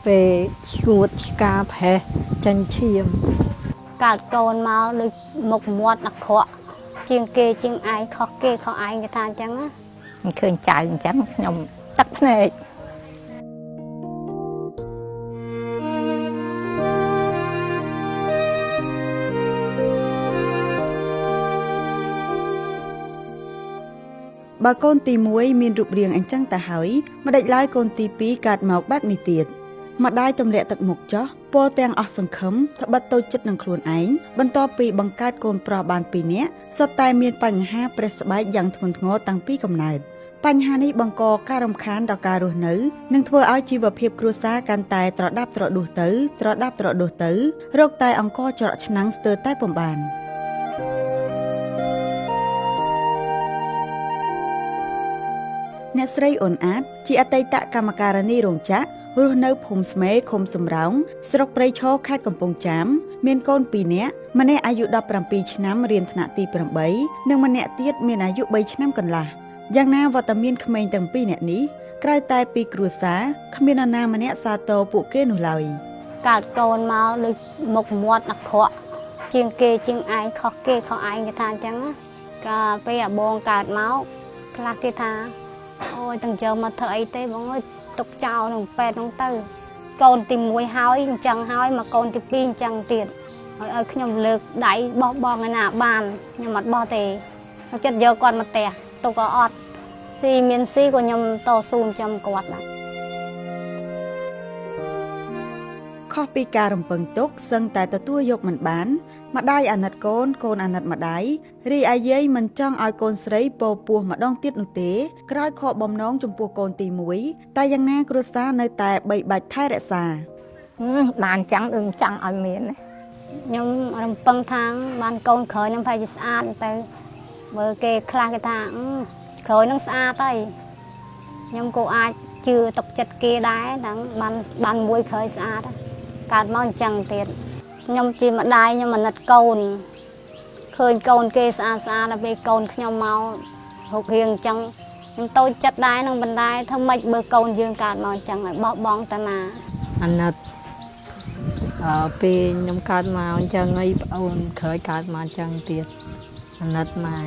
về chuột cà phê chân chiêm cả con máu được một muột đặc khó chiên kê chiên ai khó kê khó ai người ta chẳng á khơi chạy chẳng nhom tắt này bà con tì muối miền rụp riêng anh trăng tà hỏi mà đạch lái con tì pí cạt màu bát nì tiệt mà đai tầm lệ tật mục chó po teng ở sân khấm thợ bắt tôi chất năng khuôn ánh bần to pi bằng cát con pro bàn pi nhé sơ tai miền bành ha press bái dằng thôn ngó tăng pi cầm nài bành ha ní bằng cò ca rầm khán đào cà ruột nữ nâng thưa áo chi vào hiệp cua xa can tài trọ đáp trọ đủ tứ trọ đáp trọ đủ tứ rốt tai ông co trọ nắng sờ tai bầm bànអ្នកស្រីអូនអាតជាអតីតកម្មការនីរោងចក្ររស់នៅភូមិស្មេឃុំសំរោងស្រុកព្រៃឈរខេត្តកំពង់ចាមមានកូន2នាក់ម្នាក់អាយុ17ឆ្នាំរៀនថ្នាក់ទី8និងម្នាក់ទៀតមានអាយុ3ឆ្នាំកន្លះយ៉ាងណាវត្តមានក្មេងទាំងពីរនាក់នេះក្រៅតែពីគ្រួសារគ្មាននរណាម្នាក់សាទរពួកគេនោះឡើយកាត់កូនមកដូចមុខមាត់អាក្រក់ជាងគេជាងឯងខុសគេខុសឯងគេថាអញ្ចឹងកាលពេលអាបងកើតមកខ្លះគេថាអូយទាំងជើមកធ្វើអីទេបងអើយទុកចោលក្នុងពេទ្យនោះទៅកូនទី1ហើយអញ្ចឹងហើយមកកូនទី2អញ្ចឹងទៀតហើយឲ្យខ្ញុំលើកដៃបោះបងឯណាបានខ្ញុំអត់បោះទេចិត្តយកគាត់មកផ្ទះទុកក៏អត់ស៊ីមានស៊ីក៏ខ្ញុំតស៊ូចាំគាត់ដែរខុសពីការរំពឹងទុកសឹងតែទទួលយកមិនបានម្ដាយអាណិតកូនកូនអាណិតម្ដាយរីឯយាយមិនចង់ឲ្យកូនស្រីពោពោះម្ដងទៀតនោះទេក្រោយខកបំណងចំពោះកូនទី1តែយ៉ាងណាគ្រួសារនៅតែបីបាច់ថែរក្សាបានចាំងអឹងចាំងឲ្យមានខ្ញុំរំពឹងថាបានកូនក្រោយនឹងប្រហែលជាស្អាតទៅបើគេខ្លះគេថាក្រោយនឹងស្អាតហើយខ្ញុំក៏អាចជឿទុកចិត្តគេដែរទាំងបានមួយក្រោយស្អាតកើតមកអញ្ចឹងទៀតខ្ញុំជាម្ដាយខ្ញុំអាណិតកូនឃើញកូនគេស្អាតដល់ពេលកូនខ្ញុំមកហុករៀងអញ្ចឹងខ្ញុំតូចចិត្តដែរនឹងបណ្ដាយធ្វើម៉េចបើកូនយើងកើតមកអញ្ចឹងឲ្យបោះបង់តាណាអាណិតពេលខ្ញុំកើតមកអញ្ចឹងហើយប្អូនក្រោយកើតមកអញ្ចឹងទៀតអាណិតម៉ែ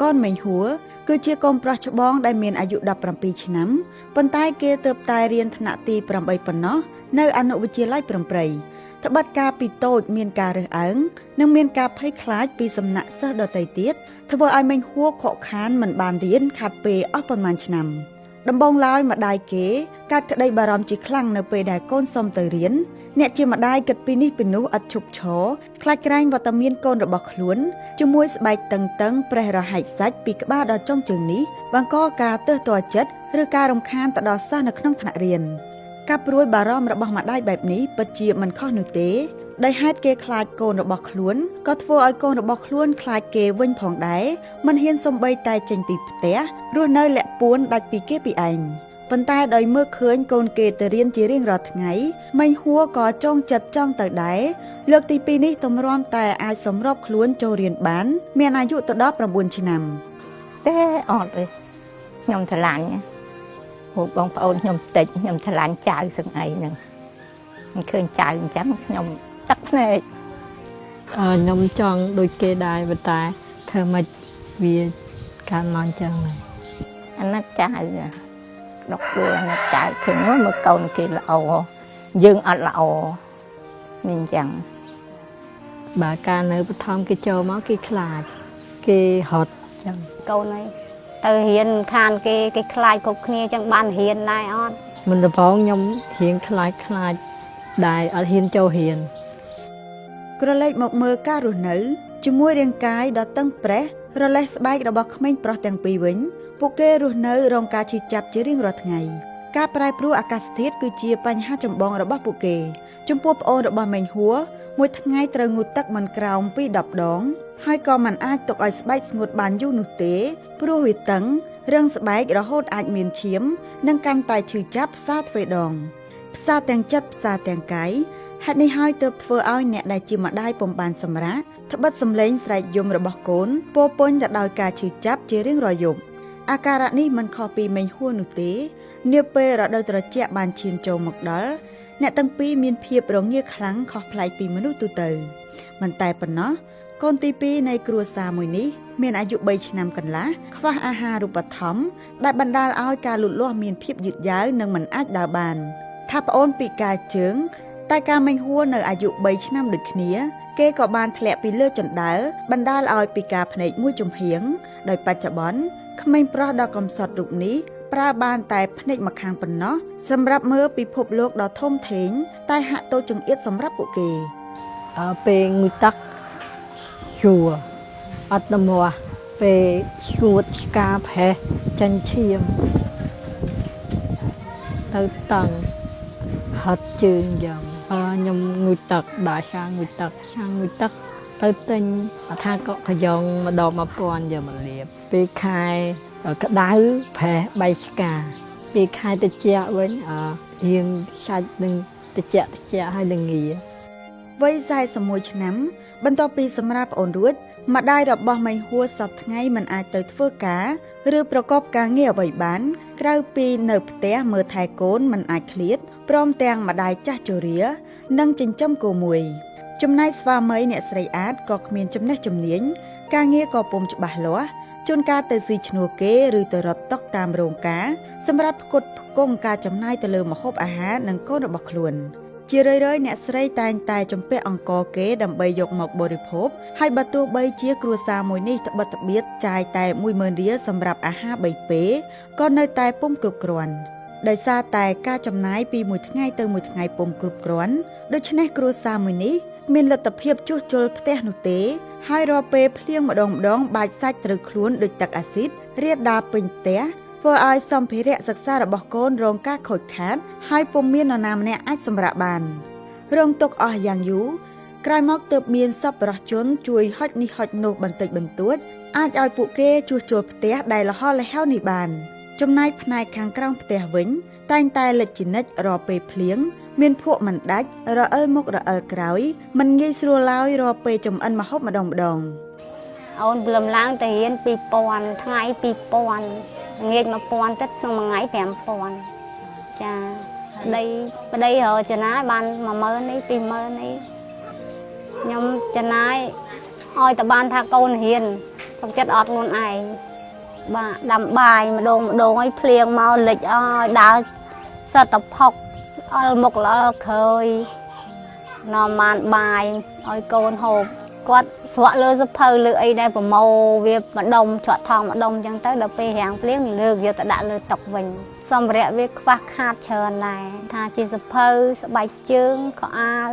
កូនមេញហួរគឺជាកូនប្រុសច្បងដែលមានអាយុ17ឆ្នាំប៉ុន្តែគេទើបតែរៀនថ្នាក់ទី8ប៉ុណ្ណោះនៅអនុវិទ្យាល័យព្រំប្រៃត្បិតការពីតូចមានការរើសអើងនិងមានការភ័យខ្លាចពីសំណាក់សិស្សដទៃទៀតធ្វើឲ្យមេញហួរខកខានមិនបានរៀនខាត់ពេលអស់ប៉ុន្មានឆ្នាំដំបូងឡើយម្ដាយគេកាត់ក្តីបារម្ភជាខ្លាំងនៅពេលដែលកូនសុំទៅរៀនអ្នកជាម្ដាយគិតពីនេះពីនោះអត់ឈប់ឈរខ្លាចក្រែងវត្តមានកូនរបស់ខ្លួនជាមួយស្បែកតឹងប្រេះរហែកសាច់ពីក្បាលដល់ចុងជើងនេះបង្កការទើសទាល់ចិត្តឬការរំខានទៅដល់សិស្សនៅក្នុងថ្នាក់រៀនការព្រួយបារម្ភរបស់ម្ដាយបែបនេះពិតជាមិនខុសនោះទេដោយហេតុគេខ្លាចកូនរបស់ខ្លួនក៏ធ្វើឲ្យកូនរបស់ខ្លួនខ្លាចគេវិញផងដែរមិនហ៊ានសំបីតែចេញពីផ្ទះរស់នៅលាក់ពួនដាច់ពីគេពីឯងប៉ុន្តែដោយមើលឃើញកូនគេទៅរៀនជារៀងរាល់ថ្ងៃមេញហួរក៏ចង់ចិត្តចង់ទៅដែរលើកទី2នេះទម្រាំតែអាចសម្របខ្លួនចូលរៀនបានមានអាយុទៅដល់9ឆ្នាំទេអត់ទេខ្ញុំឆ្លាញ់ហូបបងប្អូនខ្ញុំតិចខ្ញុំឆ្លាញ់ចៅសឹងអីហ្នឹងឃើញចៅអញ្ចឹងខ្ញុំទឹកភ្នែកខ្ញុំចង់ដូចគេដែរប៉ុន្តែធ្វើម៉េចវាកើតមកអញ្ចឹងអាណិតចៅដកខ្លួនអាណិតចៅឃើញមើលកូនគេល្អយើងអត់ល្អនេះអញ្ចឹងបើការនៅបឋមគេចូលមកគេខ្លាចគេហត់អញ្ចឹងកូនហើយទៅរៀនខានគេខ្លាចគ្រប់គ្នាអញ្ចឹងបានរៀនដែរអត់មិនដំបងខ្ញុំរៀងខ្លាចដែរអត់ហ៊ានចូលរៀនក្រឡេកមកមើលការរស់នៅជាមួយរាងកាយដ៏តឹងប្រេះរលេះស្បែករបស់ក្មេងប្រុសទាំងពីរវិញពួកគេរស់នៅរងការឈឺចាប់ជារៀងរាល់ថ្ងៃការប្រែប្រួលអាកាសធាតុគឺជាបញ្ហាចម្បងរបស់ពួកគេចំពោះប្អូនរបស់មេញហួរមួយថ្ងៃត្រូវងូតទឹកមិនក្រោមពី10ដងហើយក៏មិនអាចទុកឲ្យស្បែកស្ងួតបានយូរនោះទេព្រោះវាតឹងរឹងស្បែករហូតអាចមានឈាមនិងកាន់តែឈឺចាប់ផ្សាទ្វេដងផ្សាទាំងចិត្តផ្សាទាំងកាយហេតុនេះហើយទើបធ្វើឲ្យអ្នកដែលជាម្ដាយពុំបានសម្រាកត្បិតសម្លេងស្រែកយំរបស់កូនពោពេញទៅដោយការឈឺចាប់ជារៀងរាល់យប់ អាការៈនេះមិនខុសពីមេញហួរនោះទេនាពេលរដូវត្រជាក់បានឈានចូលមកដល់អ្នកទាំងពីរមានភាពរងាខ្លាំងខុសប្លែកពីមនុស្សទូទៅមិនតែប៉ុណ្ណោះកូនទី2នៃគ្រួសារមួយនេះមានអាយុ3ឆ្នាំកន្លះខ្វះអាហារូបត្ថម្ភដែលបណ្ដាលឲ្យការលូតលាស់មានភាពយឺតយ៉ាវនិងមិនអាចដើរបានថាប្អូនពិការជើងតែការមេញហួរនៅអាយុ3ឆ្នាំដូចគ្នាគេក៏បានធ្លាក់ពីលើជណ្ដើរបណ្ដាលឲ្យពិការភ្នែកមួយចំហៀងដោយបច្ចុប្បន្នក្មេងប្រុសដ៏កំសត់រូបនេះប្រើបានតែភ្នែកម្ខាងប៉ុណ្ណោះសម្រាប់មើលពិភពលោកដ៏ធំធេងតែហាក់តូចចង្អៀតសម្រាប់ពួកគេពេលងុយតាក់ជួអត់ទៅមកពេលឈួតឆ្កាផេះចាញ់ឈាមទៅតង់ហត់ជើងយ៉ាងខ្ញុំងុយតាក់ដាក់ឆាងុយតាក់ទៅទិញថាកក់កយ៉ងម្ដង1000យកមកលាបពេលខែក្តៅផេះបៃឆ្កាពេលខែត្រជាក់វិញរៀងសាច់នឹងត្រជាក់ហើយនឹងងាវ័យ41ឆ្នាំបន្ទាប់ពីសម្រាប់ប្អូនរួចម្ដាយរបស់មេញហួរសពថ្ងៃមិនអាចទៅធ្វើការឬប្រកបការងារអ្វីបានក្រៅពីនៅផ្ទះមើលថែកូនមិនអាចឃ្លាតព្រមទាំងម្ដាយចាស់ជរានិងចិញ្ចឹមគោមួយចំណែកស្វាមីអ្នកស្រីអាចក៏គ្មានចំណេះជំនាញការងារក៏ពុំច្បាស់លាស់ជួនកាលទៅស៊ីឈ្នួលគេឬទៅរត់តុកតាមរោងការសម្រាប់ផ្គត់ផ្គង់ការចំណាយទៅលើម្ហូបអាហារនិងកូនរបស់ខ្លួនជារឿយៗអ្នកស្រីតែងតែជំពាក់អង្ករគេដើម្បីយកមកបរិភោគហើយបើទោះបីជាគ្រួសារមួយនេះត្បិតត្បៀតចាយតែ10000រៀលសម្រាប់អាហារ3ពេលក៏នៅតែពុំគ្រប់គ្រាន់ដោយសារតែការចំណាយពីមួយថ្ងៃទៅមួយថ្ងៃពុំគ្រប់គ្រាន់ដូច្នេះគ្រួសារមួយនេះមានលទ្ធភាពជួសជុលផ្ទះនោះទេហើយរាល់ពេលភ្លៀងម្ដងបាច់សាច់ត្រូវខ្លួនដូចទឹកអាស៊ីតរាលដាលពេញផ្ទះធ្វើឲ្យសម្ភារៈសិក្សារបស់កូនរងការខូចខាតហើយពុំមាននរណាម្នាក់អាចសម្រាកបានរងទុក្ខអស់យ៉ាងយូរក្រោយមកទើបមានសប្បុរសជនជួយហុចនេះហុចនោះបន្តិចបន្តួចអាចឲ្យពួកគេជួសជុលផ្ទះដែលលហោលហែវនេះបានចំណែកផ្នែកខាងក្រោមផ្ទះវិញតែងតែលិចជានិច្ចរាល់ពេលភ្លៀងមានភក់មិនដាច់រអិលមុខរអិលក្រោយមិនងាយស្រួលឡើយរាល់ពេលចំអិនម្ហូបម្ដងអូនព្រលឹមឡើងទៅរៀន2000ថ្ងៃ2000ងាក1000ទឹកក្នុងមួយថ្ងៃ5000ចាប្តីរកចំណាយបាន10000នេះ20000នេះខ្ញុំចំណាយឲ្យតែបានថាកូនរៀនទឹកចិត្តអត់ខ្លួនឯងបាទដាំបាយម្ដងឲ្យភ្លៀងមកលិចអើយដើរសិតតផុកអល់មុខអល់ក្រោយនាំបានបាយឲ្យកូនហូបគាត់ស្រក់លើសភៅលើអីដែលប្រមូលវាម្ដុំច្រត់ថងម្ដុំអញ្ចឹងទៅដល់ពេលរាំងភ្លៀងលើកយកទៅដាក់លើតុវិញសម្ភារៈវាខ្វះខាតច្រើនដែរថាជាសភៅស្បែកជើងខោអាវ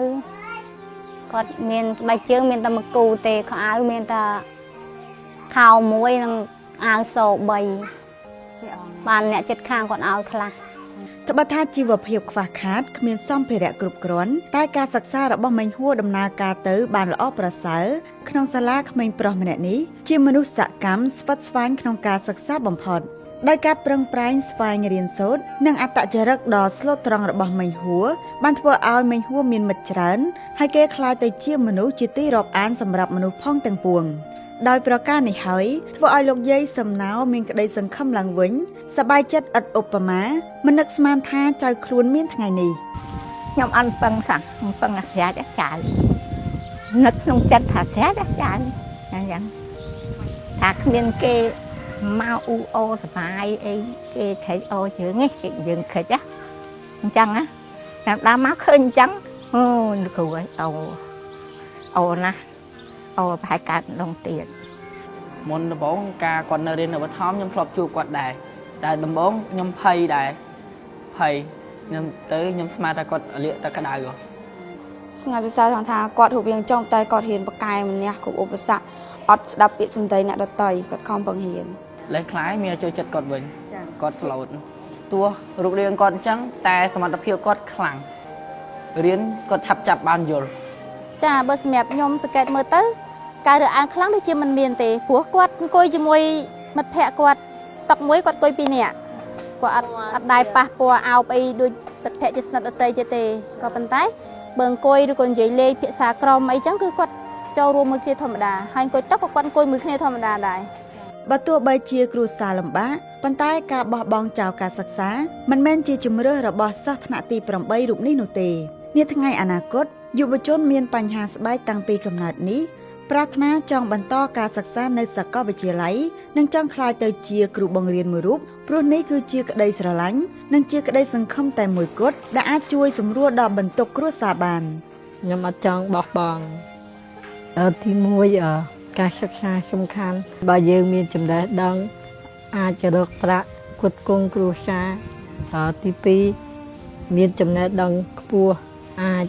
គាត់មានស្បែកជើងមានតែមួយគូទេខោអាវមានតែខោមួយនិងអាវស3បានអ្នកចិត្តខាងគាត់ឲ្យខ្លះត្បិតថាជីវភាពខ្វះខាតគ្មានសម្ភារៈគ្រប់គ្រាន់តែការសិក្សារបស់មេញហួរដំណើរការទៅបានល្អប្រសើរក្នុងសាលាក្មេងប្រុសម្នាក់នេះជាមនុស្សសកម្មស្វិតស្វាញក្នុងការសិក្សាបំផុតដោយការប្រឹងប្រែងស្វែងរៀនសូត្រនិងអត្តចរិតដ៏ស្លូតត្រង់របស់មេញហួរបានធ្វើឲ្យមេញហួរមានមិត្តច្រើនហើយគេក្លាយទៅជាមនុស្សជាទីរាប់អានសម្រាប់មនុស្សផងទាំងពួងដោយប្រការនេះហើយធ្វើឲ្យលោកយាយសំណោមានក្តីសង្ឃឹមឡើងវិញសប្បាយចិត្តឥតឧបមាមិននឹកស្មានថាចៅខ្លួនមានថ្ងៃនេះខ្ញុំអត់ពឹងសោះខ្ញុំពឹងអាស្រ័យចៅនឹកក្នុងចិត្តថាស្រ័យចៅអញ្ចឹងថាគ្មានគេមកអ៊ូអូសបាយអីគេថៃអូជើងនេះគេយើងខិចអញ្ចឹងណាតាមដើមមកឃើញអញ្ចឹងអូគ្រូឲ្យអូណាអូប្រហែលកើតដងទៀតមុនដំបូងការគាត់នៅរៀននៅបឋមខ្ញុំធ្លាប់ជួបគាត់ដែរតែដំបូងខ្ញុំភ័យដែរខ្ញុំខ្ញុំស្មានថាគាត់លាកតែក្តៅស្ងាត់សរសើរថាគាត់រូបរាងចំតែគាត់ហ៊ានបកកែម្នាក់គ្រប់ឧបសគ្គអត់ស្ដាប់ពាក្យសម្ដីអ្នកដទៃគាត់ខំបង្រៀនលេះខ្លាយមានចូលចិត្តគាត់វិញគាត់ស្លូតទោះរូបរាងគាត់អញ្ចឹងតែសមត្ថភាពគាត់ខ្លាំងរៀនគាត់ឆាប់ចាប់បានយល់ចាបើសម្រាប់ខ្ញុំសង្កេតមើលទៅការរើសអើងខ្លាំងដូចជាមិនមានទេព្រោះគាត់អង្គុយជាមួយមិត្តភ័ក្តិគាត់តុកមួយគាត់អង្គុយ2នាក់គាត់អត់ដែរប៉ះពាល់អោបអីដូចមិត្តភ័ក្តិជាស្និទ្ធដទៃទៀតទេក៏ប៉ុន្តែបើអង្គុយឬក៏និយាយលេងភាសាក្រុមអីចឹងគឺគាត់ចូលរួមមួយគ្នាធម្មតាហើយអង្គុយតុកក៏គាត់អង្គុយមួយគ្នាធម្មតាដែរ បើទោះបីជាគ្រួសារលំបាកប៉ុន្តែការបោះបង់ចោលការសិក្សាមិនមែនជាជំរើសរបស់សិស្សថ្នាក់ទី8រូបនេះនោះទេនាថ្ងៃអនាគតយុវជនមានបញ្ហាស្បែកតាំងពីកំណើតនេះប្រាថ្នាចង់បន្តការសិក្សានៅសាកលវិទ្យាល័យនិងចង់ក្លាយទៅជាគ្រូបង្រៀនមួយរូបព្រោះនេះគឺជាក្តីស្រឡាញ់និងជាក្តីសង្ឃឹមតែមួយគត់ដែលអាចជួយសម្រួលដល់បន្ទុកគ្រួសារបាន ខ្ញុំអត់ចង់បោះបង់ទី1ការសិក្សាសំខាន់បើយើងមានចំណេះដឹងអាចរកប្រាក់ផ្គត់ផ្គង់គ្រួសារទី2មានចំណេះដឹងខ្ពស់អាច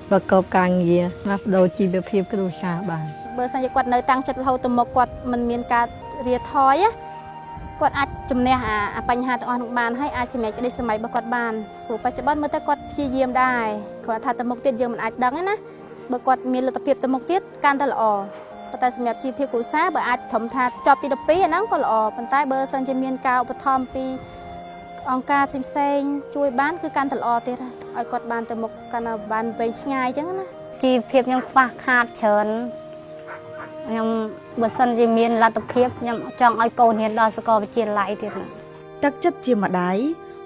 ប្រកបការងារផ្លាស់ប្ដូរជីវភាពគ្រួសារបាន បើសិនជាគាត់នៅតាំងចិត្តរហូតទៅមុខគាត់មិនមានការរាថយគាត់អាចជំនះអាបញ្ហាទាំងអស់នោះបានហើយអាចសម្រេចក្តីស្រមៃរបស់គាត់បានព្រោះបច្ចុប្បន្នមើលទៅគាត់ព្យាយាមដែរគាត់ថាទៅមុខទៀតយើងមិនអាចដឹងទេណាបើគាត់មានលទ្ធភាពទៅមុខទៀតកាន់តែល្អប៉ុន្តែសម្រាប់ជីវភាពគ្រួសារបើអាចត្រឹមថាចប់ទី12អាហ្នឹងក៏ល្អប៉ុន្តែបើសិនជាមានការឧបត្ថម្ភពីអង្គការផ្សេងៗជួយបានគឺកាន់តែល្អទៀតឲ្យគាត់បានទៅមុខកាន់តែបានវែងឆ្ងាយអញ្ចឹងណា ជីវភាពខ្ញុំខ្វះខាតច្រើនខ្ញុំបើសិនជាមានលទ្ធភាពខ្ញុំចង់ឲ្យកូនរៀនដល់សាកលវិទ្យាល័យទៀត ទឹកចិត្តជាម្ដាយ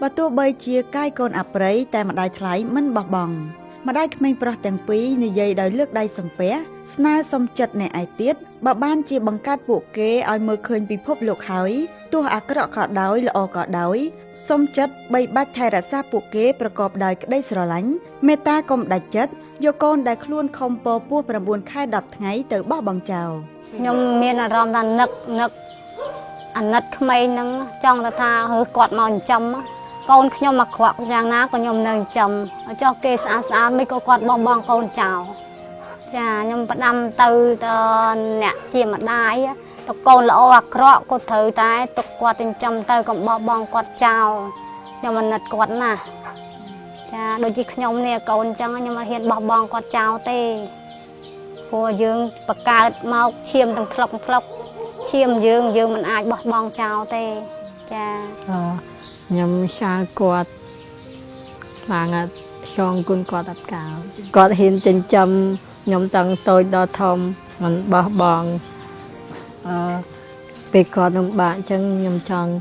បើទោះបីជាកាយកូនអប្រិយតែម្ដាយថ្លៃមិនបោះបង់ម្ដាយក្មេងប្រុសទាំងពីរនិយាយដោយលើកដៃសំពះស្នើសុំចិត្តអ្នកឯទៀតបើបានជាបង្កើតពួកគេឲ្យមើលឃើញពិភពលោកហើយទោះអាក្រក់ក៏ដោយល្អក៏ដោយសុំចិត្តបីបាច់ថែរក្សាពួកគេប្រកបដោយក្តីស្រឡាញ់មេត្តាកុំដាច់ចិត្តយកកូនដែលខ្លួនខំពពោះ9ខែ10ថ្ងៃទៅបោះបង់ចោល ខ្ញុំមានអារម្មណ៍ថានឹកអាណិតក្មេងហ្នឹងចង់ថាគាត់មកចិញ្ចឹមកូនខ្ញុំមកក្រក់យ៉ាងណាក៏ខ្ញុំនៅចិញ្ចឹមចុះគេស្អាតមិនក៏គាត់បោះបង់កូនចោលចាខ្ញុំផ្ដាំទៅអ្នកជាម្ដាយតកូនល្អអាក្រក់ក៏ត្រូវតែទុកគាត់ចិញ្ចឹមទៅកុំបោះបង់គាត់ចោលខ្ញុំអាណិតគាត់ណាស់ចាដូចជាខ្ញុំនេះកូនអញ្ចឹងខ្ញុំអត់ហ៊ានបោះបង់គាត់ចោលទេព្រោះយើងបកកើតមកឈាមទាំងថ្លុកឈាមយើងមិនអាចបោះបង់ចោលទេចា ខ្ញុំសាលគាត់ខ្លាំងណាស់ចង់គុណគាត់អត់កោគាត់ហ៊ានចិញ្ចឹមខ្ញុំតាំងតូចដល់ធំមិនបោះបង់ពេលគាត់លំបាកអញ្ចឹងខ្ញុំចង់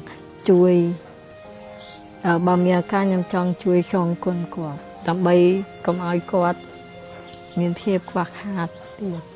ជួយបើមានឱកាសខ្ញុំចង់ជួយចង់គុណគាត់ដើម្បីកុំឲ្យគាត់មានភាពខ្វះខាតទៀត